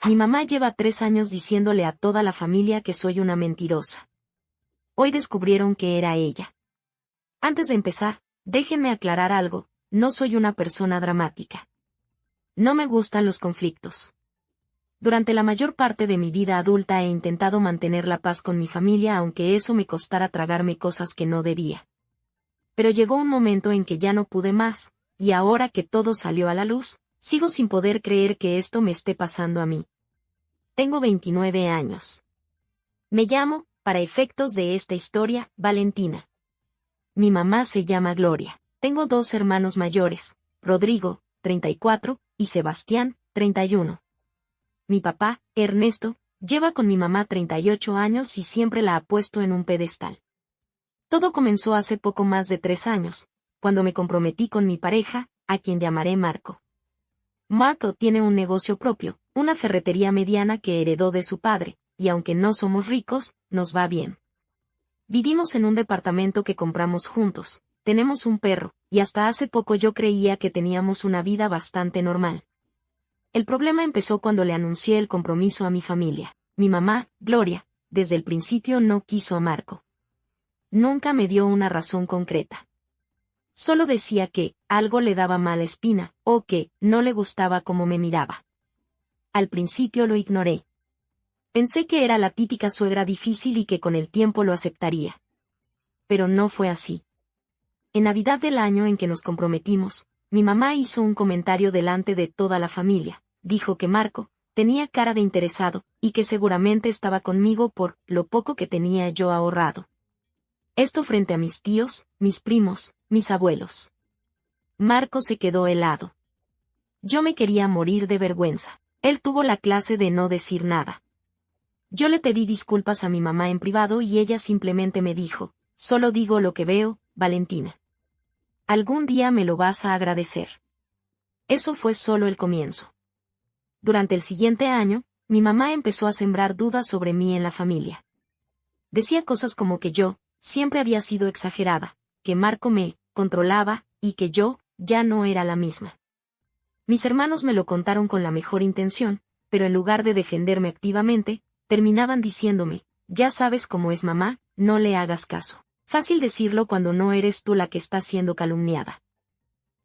Mi mamá lleva 3 años diciéndole a toda la familia que soy una mentirosa. Hoy descubrieron que era ella. Antes de empezar, déjenme aclarar algo, no soy una persona dramática. No me gustan los conflictos. Durante la mayor parte de mi vida adulta he intentado mantener la paz con mi familia aunque eso me costara tragarme cosas que no debía. Pero llegó un momento en que ya no pude más, y ahora que todo salió a la luz, sigo sin poder creer que esto me esté pasando a mí. Tengo 29 años. Me llamo, para efectos de esta historia, Valentina. Mi mamá se llama Gloria. Tengo 2 hermanos mayores, Rodrigo, 34, y Sebastián, 31. Mi papá, Ernesto, lleva con mi mamá 38 años y siempre la ha puesto en un pedestal. Todo comenzó hace poco más de 3 años, cuando me comprometí con mi pareja, a quien llamaré Marco. Marco tiene un negocio propio, una ferretería mediana que heredó de su padre, y aunque no somos ricos, nos va bien. Vivimos en un departamento que compramos juntos, tenemos un perro, y hasta hace poco yo creía que teníamos una vida bastante normal. El problema empezó cuando le anuncié el compromiso a mi familia. Mi mamá, Gloria, desde el principio no quiso a Marco. Nunca me dio una razón concreta. Solo decía que algo le daba mala espina, o que no le gustaba cómo me miraba. Al principio lo ignoré. Pensé que era la típica suegra difícil y que con el tiempo lo aceptaría. Pero no fue así. En Navidad del año en que nos comprometimos, mi mamá hizo un comentario delante de toda la familia. Dijo que Marco tenía cara de interesado, y que seguramente estaba conmigo por lo poco que tenía yo ahorrado. Esto frente a mis tíos, mis primos, mis abuelos. Marco se quedó helado. Yo me quería morir de vergüenza. Él tuvo la clase de no decir nada. Yo le pedí disculpas a mi mamá en privado y ella simplemente me dijo, solo digo lo que veo, Valentina. Algún día me lo vas a agradecer. Eso fue solo el comienzo. Durante el siguiente año, mi mamá empezó a sembrar dudas sobre mí en la familia. Decía cosas como que yo siempre había sido exagerada, que Marco me controlaba, y que yo ya no era la misma. Mis hermanos me lo contaron con la mejor intención, pero en lugar de defenderme activamente, terminaban diciéndome, ya sabes cómo es mamá, no le hagas caso. Fácil decirlo cuando no eres tú la que está siendo calumniada.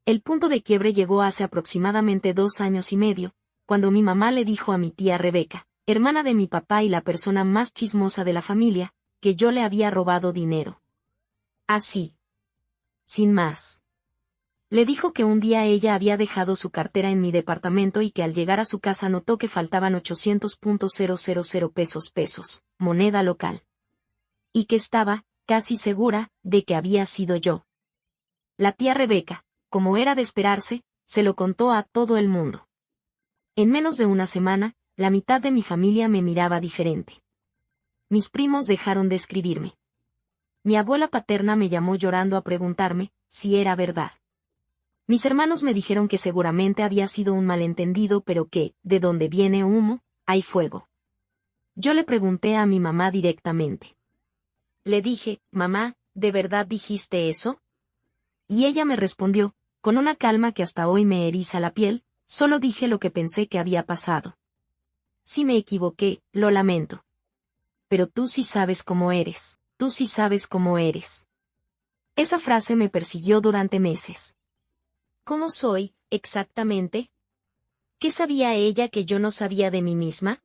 El punto de quiebre llegó hace aproximadamente 2 años y medio, cuando mi mamá le dijo a mi tía Rebeca, hermana de mi papá y la persona más chismosa de la familia, que yo le había robado dinero. Así. Sin más. Le dijo que un día ella había dejado su cartera en mi departamento y que al llegar a su casa notó que faltaban 800.000 pesos, moneda local. Y que estaba, casi segura, de que había sido yo. La tía Rebeca, como era de esperarse, se lo contó a todo el mundo. En menos de una semana, la mitad de mi familia me miraba diferente. Mis primos dejaron de escribirme. Mi abuela paterna me llamó llorando a preguntarme si era verdad. Mis hermanos me dijeron que seguramente había sido un malentendido, pero que, de donde viene humo, hay fuego. Yo le pregunté a mi mamá directamente. Le dije, mamá, ¿de verdad dijiste eso? Y ella me respondió, con una calma que hasta hoy me eriza la piel, solo dije lo que pensé que había pasado. Si me equivoqué, lo lamento. Pero tú sí sabes cómo eres, tú sí sabes cómo eres. Esa frase me persiguió durante meses. ¿Cómo soy, exactamente? ¿Qué sabía ella que yo no sabía de mí misma?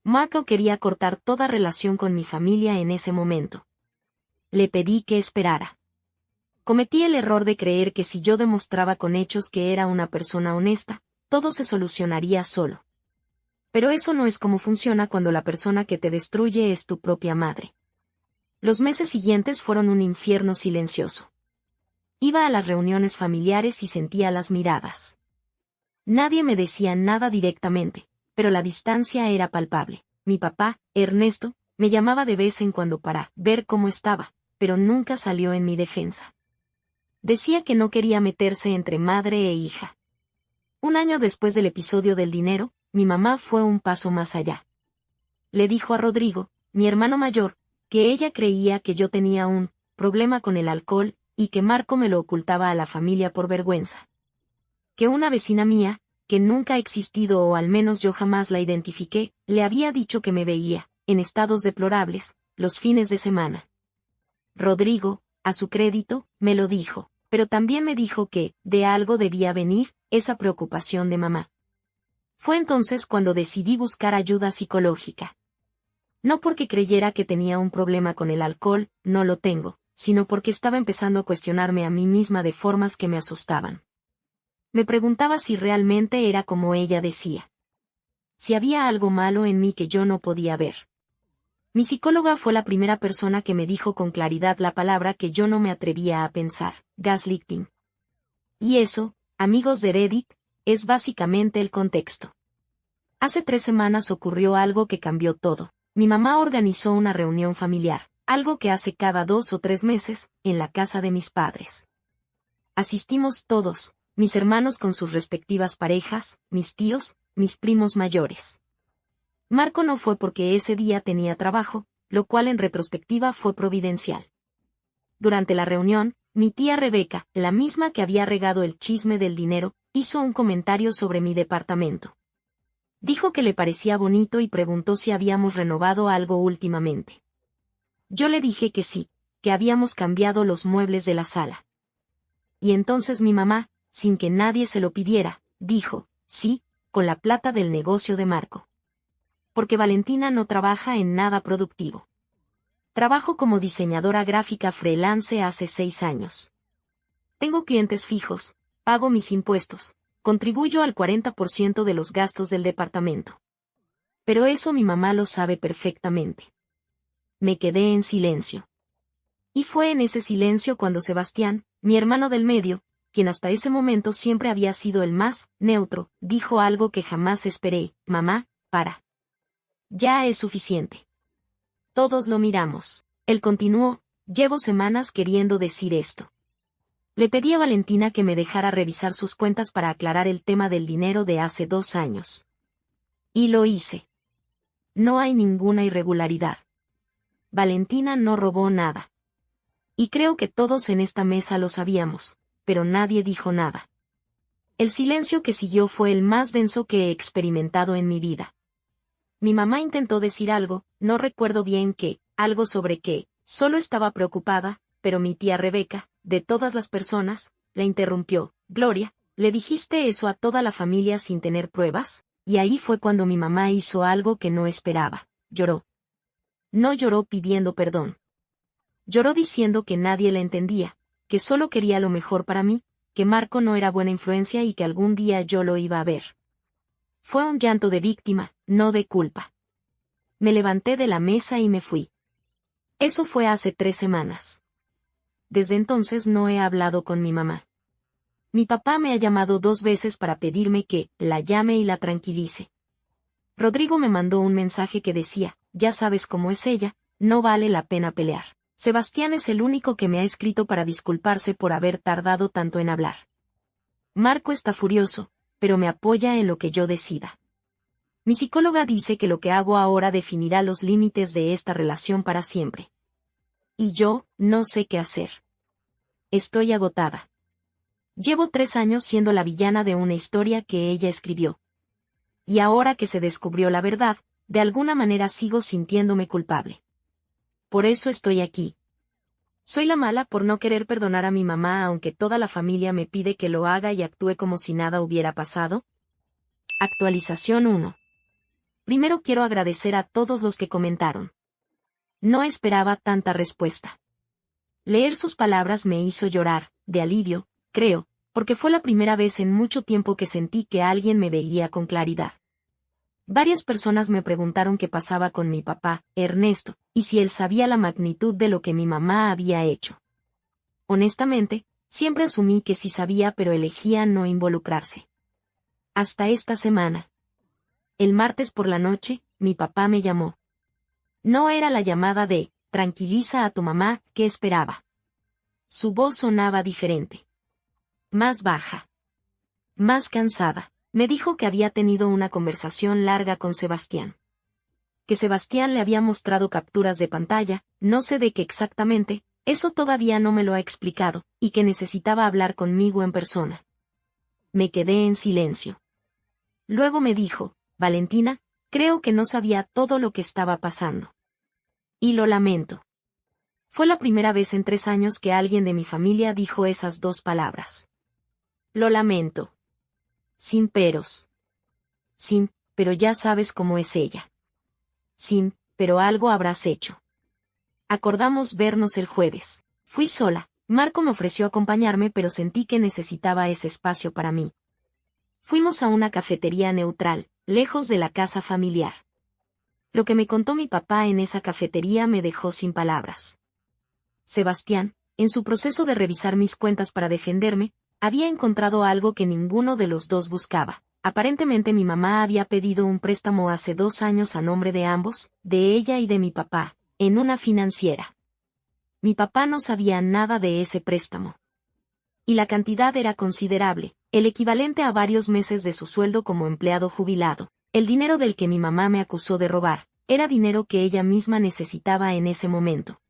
Marco quería cortar toda relación con mi familia en ese momento. Le pedí que esperara. Cometí el error de creer que si yo demostraba con hechos que era una persona honesta, todo se solucionaría solo. Pero eso no es como funciona cuando la persona que te destruye es tu propia madre. Los meses siguientes fueron un infierno silencioso. Iba a las reuniones familiares y sentía las miradas. Nadie me decía nada directamente, pero la distancia era palpable. Mi papá, Ernesto, me llamaba de vez en cuando para ver cómo estaba, pero nunca salió en mi defensa. Decía que no quería meterse entre madre e hija. Un año después del episodio del dinero, mi mamá fue un paso más allá. Le dijo a Rodrigo, mi hermano mayor, que ella creía que yo tenía un problema con el alcohol, y que Marco me lo ocultaba a la familia por vergüenza. Que una vecina mía, que nunca ha existido o al menos yo jamás la identifiqué, le había dicho que me veía, en estados deplorables, los fines de semana. Rodrigo, a su crédito, me lo dijo, pero también me dijo que, de algo debía venir, esa preocupación de mamá. Fue entonces cuando decidí buscar ayuda psicológica. No porque creyera que tenía un problema con el alcohol, no lo tengo, sino porque estaba empezando a cuestionarme a mí misma de formas que me asustaban. Me preguntaba si realmente era como ella decía. Si había algo malo en mí que yo no podía ver. Mi psicóloga fue la primera persona que me dijo con claridad la palabra que yo no me atrevía a pensar, gaslighting. Y eso, amigos de Reddit, es básicamente el contexto. Hace 3 semanas ocurrió algo que cambió todo. Mi mamá organizó una reunión familiar, algo que hace cada 2 o 3 meses, en la casa de mis padres. Asistimos todos, mis hermanos con sus respectivas parejas, mis tíos, mis primos mayores. Marco no fue porque ese día tenía trabajo, lo cual en retrospectiva fue providencial. Durante la reunión, mi tía Rebeca, la misma que había regado el chisme del dinero, hizo un comentario sobre mi departamento. Dijo que le parecía bonito y preguntó si habíamos renovado algo últimamente. Yo le dije que sí, que habíamos cambiado los muebles de la sala. Y entonces mi mamá, sin que nadie se lo pidiera, dijo, sí, con la plata del negocio de Marco. Porque Valentina no trabaja en nada productivo. Trabajo como diseñadora gráfica freelance hace 6 años. Tengo clientes fijos, pago mis impuestos, contribuyo al 40% de los gastos del departamento. Pero eso mi mamá lo sabe perfectamente. Me quedé en silencio. Y fue en ese silencio cuando Sebastián, mi hermano del medio, quien hasta ese momento siempre había sido el más neutro, dijo algo que jamás esperé, mamá, para. Ya es suficiente. Todos lo miramos. Él continuó, llevo semanas queriendo decir esto. Le pedí a Valentina que me dejara revisar sus cuentas para aclarar el tema del dinero de hace 2 años. Y lo hice. No hay ninguna irregularidad. Valentina no robó nada. Y creo que todos en esta mesa lo sabíamos, pero nadie dijo nada. El silencio que siguió fue el más denso que he experimentado en mi vida. Mi mamá intentó decir algo, no recuerdo bien qué, algo sobre qué, solo estaba preocupada, pero mi tía Rebeca, de todas las personas, la interrumpió. Gloria, ¿le dijiste eso a toda la familia sin tener pruebas? Y ahí fue cuando mi mamá hizo algo que no esperaba. Lloró. No lloró pidiendo perdón. Lloró diciendo que nadie la entendía, que solo quería lo mejor para mí, que Marco no era buena influencia y que algún día yo lo iba a ver. Fue un llanto de víctima, no de culpa. Me levanté de la mesa y me fui. Eso fue hace 3 semanas. Desde entonces no he hablado con mi mamá. Mi papá me ha llamado 2 veces para pedirme que la llame y la tranquilice. Rodrigo me mandó un mensaje que decía, ya sabes cómo es ella, no vale la pena pelear. Sebastián es el único que me ha escrito para disculparse por haber tardado tanto en hablar. Marco está furioso, pero me apoya en lo que yo decida. Mi psicóloga dice que lo que hago ahora definirá los límites de esta relación para siempre. Y yo, no sé qué hacer. Estoy agotada. Llevo 3 años siendo la villana de una historia que ella escribió. Y ahora que se descubrió la verdad, de alguna manera sigo sintiéndome culpable. Por eso estoy aquí. Soy la mala por no querer perdonar a mi mamá aunque toda la familia me pide que lo haga y actúe como si nada hubiera pasado. Actualización 1. Primero quiero agradecer a todos los que comentaron. No esperaba tanta respuesta. Leer sus palabras me hizo llorar, de alivio, creo, porque fue la primera vez en mucho tiempo que sentí que alguien me veía con claridad. Varias personas me preguntaron qué pasaba con mi papá, Ernesto, y si él sabía la magnitud de lo que mi mamá había hecho. Honestamente, siempre asumí que sí sabía pero elegía no involucrarse. Hasta esta semana. El martes por la noche, mi papá me llamó. No era la llamada de, tranquiliza a tu mamá, que esperaba. Su voz sonaba diferente. Más baja. Más cansada. Me dijo que había tenido una conversación larga con Sebastián. Que Sebastián le había mostrado capturas de pantalla, no sé de qué exactamente, eso todavía no me lo ha explicado, y que necesitaba hablar conmigo en persona. Me quedé en silencio. Luego me dijo, Valentina, creo que no sabía todo lo que estaba pasando. Y lo lamento. Fue la primera vez en 3 años que alguien de mi familia dijo esas 2 palabras. Lo lamento. Sin peros. Sin, pero ya sabes cómo es ella. Sin, pero algo habrás hecho. Acordamos vernos el jueves. Fui sola. Marco me ofreció acompañarme, pero sentí que necesitaba ese espacio para mí. Fuimos a una cafetería neutral, lejos de la casa familiar. Lo que me contó mi papá en esa cafetería me dejó sin palabras. Sebastián, en su proceso de revisar mis cuentas para defenderme, había encontrado algo que ninguno de los dos buscaba. Aparentemente mi mamá había pedido un préstamo hace 2 años a nombre de ambos, de ella y de mi papá, en una financiera. Mi papá no sabía nada de ese préstamo. Y la cantidad era considerable, el equivalente a varios meses de su sueldo como empleado jubilado. El dinero del que mi mamá me acusó de robar, era dinero que ella misma necesitaba en ese momento.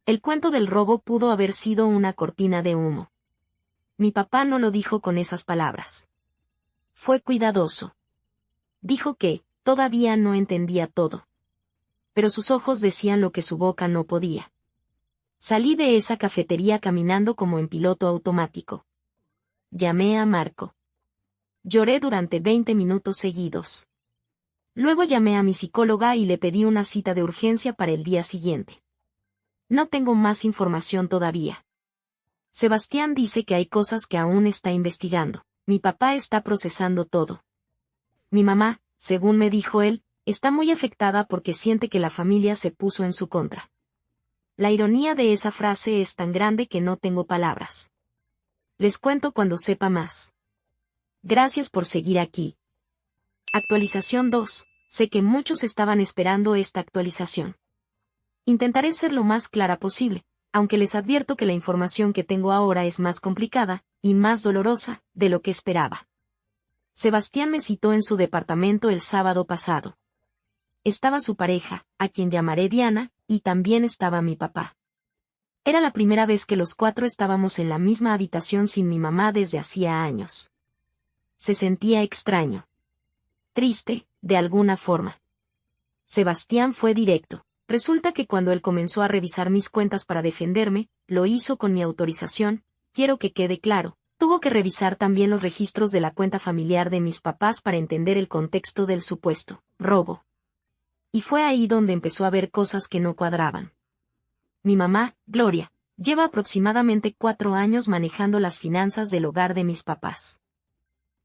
El cuento del robo pudo haber sido una cortina de humo. Mi papá no lo dijo con esas palabras. Fue cuidadoso. Dijo que, todavía no entendía todo. Pero sus ojos decían lo que su boca no podía. Salí de esa cafetería caminando como en piloto automático. Llamé a Marco. Lloré durante 20 minutos seguidos. Luego llamé a mi psicóloga y le pedí una cita de urgencia para el día siguiente. No tengo más información todavía. Sebastián dice que hay cosas que aún está investigando. Mi papá está procesando todo. Mi mamá, según me dijo él, está muy afectada porque siente que la familia se puso en su contra. La ironía de esa frase es tan grande que no tengo palabras. Les cuento cuando sepa más. Gracias por seguir aquí. Actualización 2. Sé que muchos estaban esperando esta actualización. Intentaré ser lo más clara posible, aunque les advierto que la información que tengo ahora es más complicada, y más dolorosa, de lo que esperaba. Sebastián me citó en su departamento el sábado pasado. Estaba su pareja, a quien llamaré Diana, y también estaba mi papá. Era la primera vez que los 4 estábamos en la misma habitación sin mi mamá desde hacía años. Se sentía extraño. Triste, de alguna forma. Sebastián fue directo. Resulta que cuando él comenzó a revisar mis cuentas para defenderme, lo hizo con mi autorización, quiero que quede claro. Tuvo que revisar también los registros de la cuenta familiar de mis papás para entender el contexto del supuesto robo. Y fue ahí donde empezó a ver cosas que no cuadraban. Mi mamá, Gloria, lleva aproximadamente 4 años manejando las finanzas del hogar de mis papás.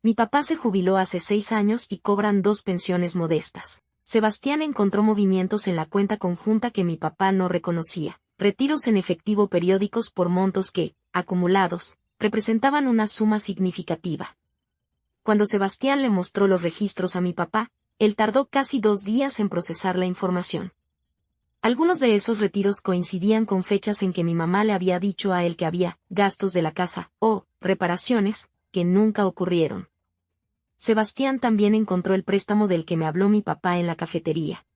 Mi papá se jubiló hace 6 años y cobran 2 pensiones modestas. Sebastián encontró movimientos en la cuenta conjunta que mi papá no reconocía, retiros en efectivo periódicos por montos que, acumulados, representaban una suma significativa. Cuando Sebastián le mostró los registros a mi papá, él tardó casi 2 días en procesar la información. Algunos de esos retiros coincidían con fechas en que mi mamá le había dicho a él que había gastos de la casa, o reparaciones, que nunca ocurrieron. Sebastián también encontró el préstamo del que me habló mi papá en la cafetería.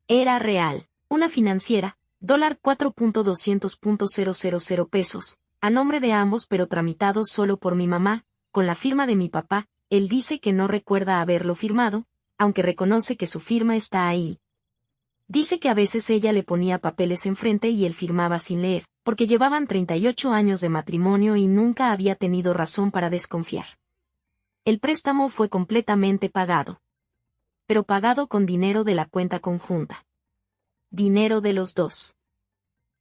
Era real, una financiera, $4.200.000 pesos, a nombre de ambos pero tramitado solo por mi mamá, con la firma de mi papá. Él dice que no recuerda haberlo firmado, aunque reconoce que su firma está ahí. Dice que a veces ella le ponía papeles enfrente y él firmaba sin leer, porque llevaban 38 años de matrimonio y nunca había tenido razón para desconfiar. El préstamo fue completamente pagado. Pero pagado con dinero de la cuenta conjunta. Dinero de los dos.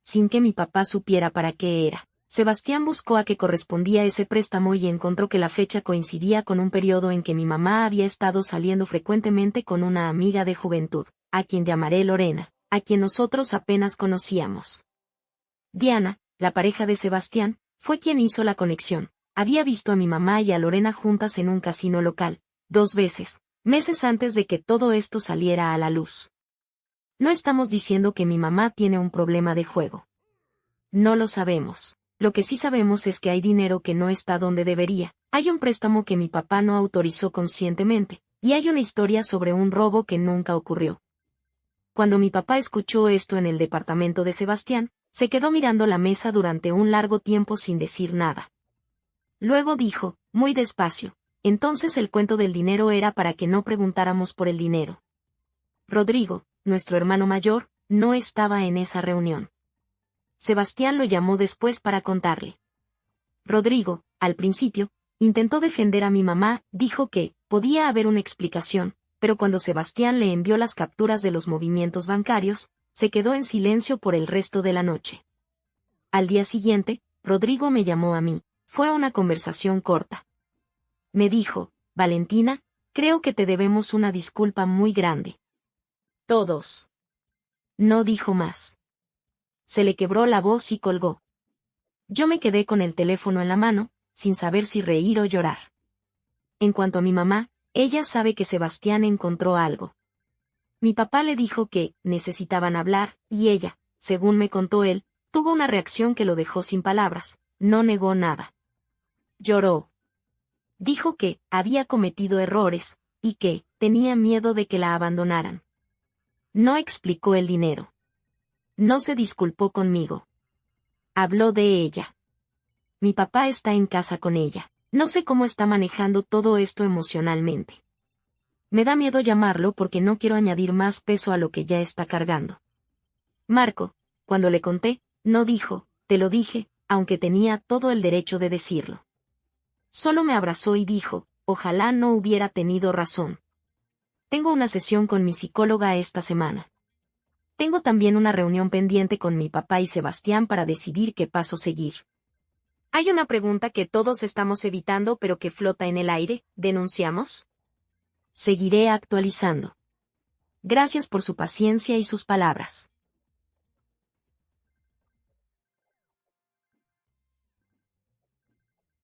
Sin que mi papá supiera para qué era. Sebastián buscó a qué correspondía ese préstamo y encontró que la fecha coincidía con un periodo en que mi mamá había estado saliendo frecuentemente con una amiga de juventud, a quien llamaré Lorena, a quien nosotros apenas conocíamos. Diana, la pareja de Sebastián, fue quien hizo la conexión. Había visto a mi mamá y a Lorena juntas en un casino local, 2 veces, meses antes de que todo esto saliera a la luz. No estamos diciendo que mi mamá tiene un problema de juego. No lo sabemos. Lo que sí sabemos es que hay dinero que no está donde debería, hay un préstamo que mi papá no autorizó conscientemente, y hay una historia sobre un robo que nunca ocurrió. Cuando mi papá escuchó esto en el departamento de Sebastián, se quedó mirando la mesa durante un largo tiempo sin decir nada. Luego dijo, muy despacio, entonces el cuento del dinero era para que no preguntáramos por el dinero. Rodrigo, nuestro hermano mayor, no estaba en esa reunión. Sebastián lo llamó después para contarle. Rodrigo, al principio, intentó defender a mi mamá, dijo que podía haber una explicación, pero cuando Sebastián le envió las capturas de los movimientos bancarios, se quedó en silencio por el resto de la noche. Al día siguiente, Rodrigo me llamó a mí. Fue una conversación corta. Me dijo, Valentina, creo que te debemos una disculpa muy grande. Todos. No dijo más. Se le quebró la voz y colgó. Yo me quedé con el teléfono en la mano, sin saber si reír o llorar. En cuanto a mi mamá, ella sabe que Sebastián encontró algo. Mi papá le dijo que necesitaban hablar, y ella, según me contó él, tuvo una reacción que lo dejó sin palabras, no negó nada. Lloró. Dijo que había cometido errores, y que tenía miedo de que la abandonaran. No explicó el dinero. No se disculpó conmigo. Habló de ella. Mi papá está en casa con ella. No sé cómo está manejando todo esto emocionalmente. Me da miedo llamarlo porque no quiero añadir más peso a lo que ya está cargando. Marco, cuando le conté, no dijo, te lo dije, aunque tenía todo el derecho de decirlo. Solo me abrazó y dijo, ojalá no hubiera tenido razón. Tengo una sesión con mi psicóloga esta semana. Tengo también una reunión pendiente con mi papá y Sebastián para decidir qué paso seguir. Hay una pregunta que todos estamos evitando pero que flota en el aire, ¿denunciamos? Seguiré actualizando. Gracias por su paciencia y sus palabras.